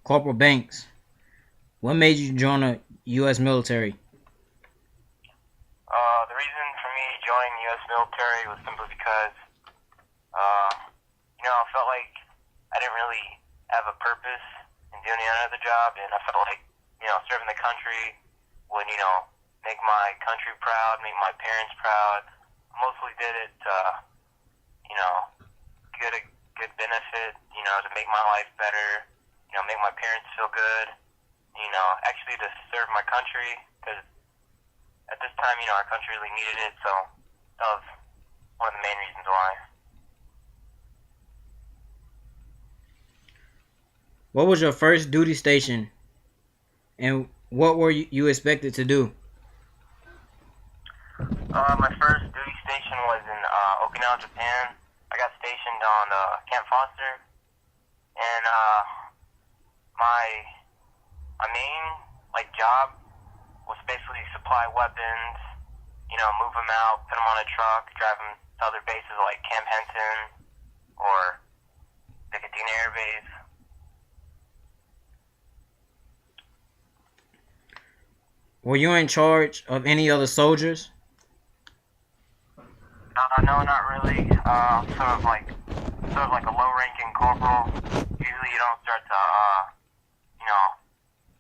Corporal Banks, what made you join the U.S. military? The reason for me joining the U.S. military was simply because, uh, I felt like I didn't really have a purpose in doing any other job, and I felt like, serving the country would, make my country proud, make my parents proud. I mostly did it to, get a good benefit, to make my life better, make my parents feel good, actually to serve my country, because at this time, our country really needed it, so that was one of the main reasons why. What was your first duty station, and what were you expected to do? My first duty station was in Okinawa, Japan. I got stationed on Camp Foster, and my main job was basically supply weapons, move them out, put them on a truck, drive them to other bases like Camp Henson or Picatina Air Base. Were you in charge of any other soldiers? No, not really. Sort of like a low-ranking corporal. Usually, you don't start to,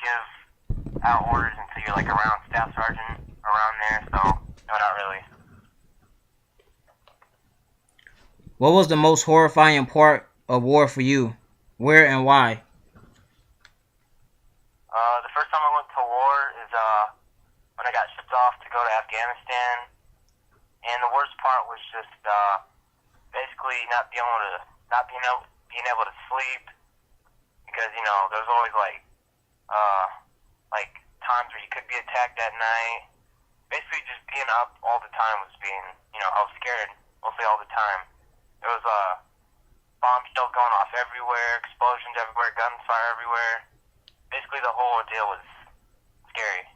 give out orders until you're like around staff sergeant around there. So, no, not really. What was the most horrifying part of war for you? Where and why? The first time I went to war is when I got shipped off to go to Afghanistan, and the worst part was just basically being able to sleep, because there was always like times where you could be attacked at night. Basically, just being up all the time was I was scared mostly all the time. There was bomb shells going off everywhere, explosions everywhere, gunfire everywhere. Basically, the whole ordeal was scary.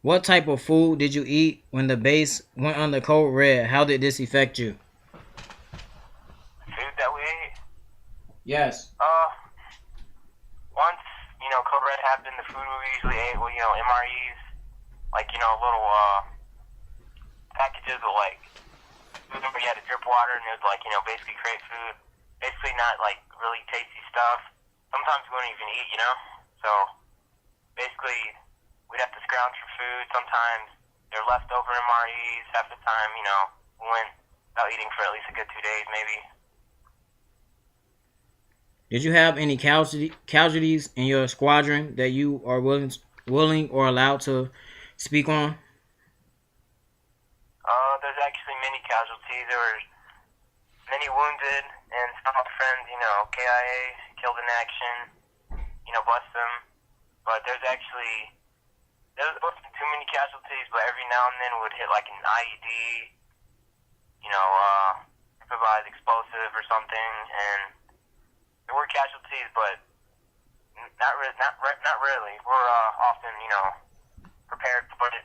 What type of food did you eat when the base went under code red? How did this affect you? Food that we ate? Yes. Once, Code Red happened, the food we usually ate were, MREs, little, packages of, food where you had to drip water, and it was, basically crate food. Basically not, really tasty stuff. Sometimes we wouldn't even eat, So, basically, we'd have to scrounge for food. Sometimes they're leftover MREs. Half the time, we went without eating for at least a good 2 days, maybe. Did you have any casualties in your squadron that you are willing or allowed to speak on? There's actually many casualties. There were many wounded, and some of my friends, KIA, killed in action, bless them. But there wasn't too many casualties, but every now and then would hit like an IED, improvised explosive or something, and there were casualties, but not really. We're often, prepared for it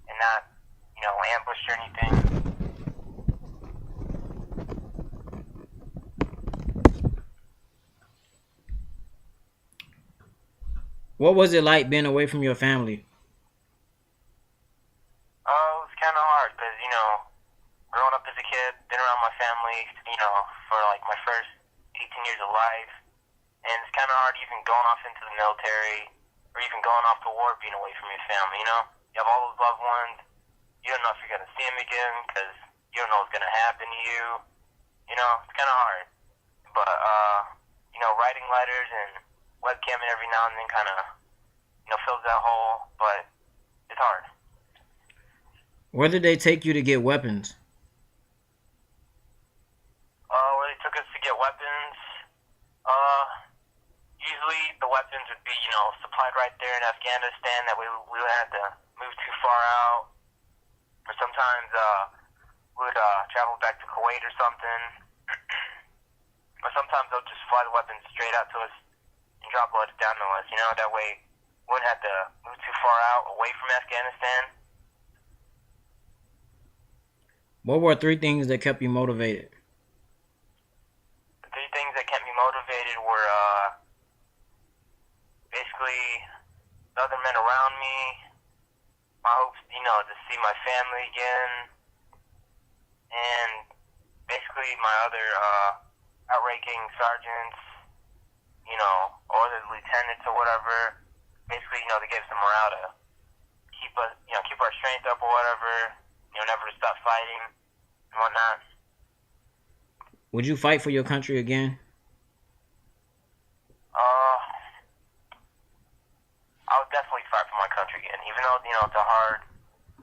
and not, ambushed or anything. What was it like being away from your family? It was kind of hard because, growing up as a kid, been around my family, for my first 18 years of life, and it's kind of hard even going off into the military or even going off to war, being away from your family. You have all those loved ones. You don't know if you're gonna see them again because you don't know what's gonna happen to you. It's kind of hard. But writing letters and webcamming every now and then kind of fills that hole. But it's hard. Where did they take you to get weapons? Where they took us to get weapons. Usually the weapons would be, supplied right there in Afghanistan. That we wouldn't have to move too far out. Or sometimes we would travel back to Kuwait or something. Or sometimes they'll just fly the weapons straight out to us and drop it down to us. That way we wouldn't have to move too far out away from Afghanistan. What were 3 things that kept you motivated? The 3 basically, the other men around me, my hopes, to see my family again, and basically my other outranking sergeants, or the lieutenants or whatever. Basically, to give some morale to keep us, keep our strength up or whatever. Never to stop fighting and whatnot. Would you fight for your country again? I would definitely fight for my country again, even though it's a hard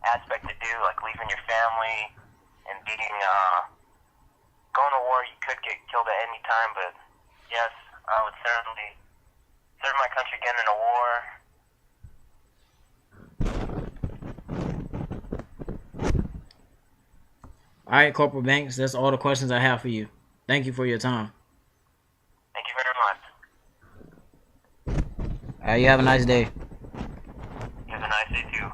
aspect to do, like leaving your family and being going to war. You could get killed at any time, but yes, I would certainly serve my country again in a war. All right, Corporal Banks, that's all the questions I have for you. Thank you for your time. Thank you very much. All right, you have a nice day. You have a nice day too.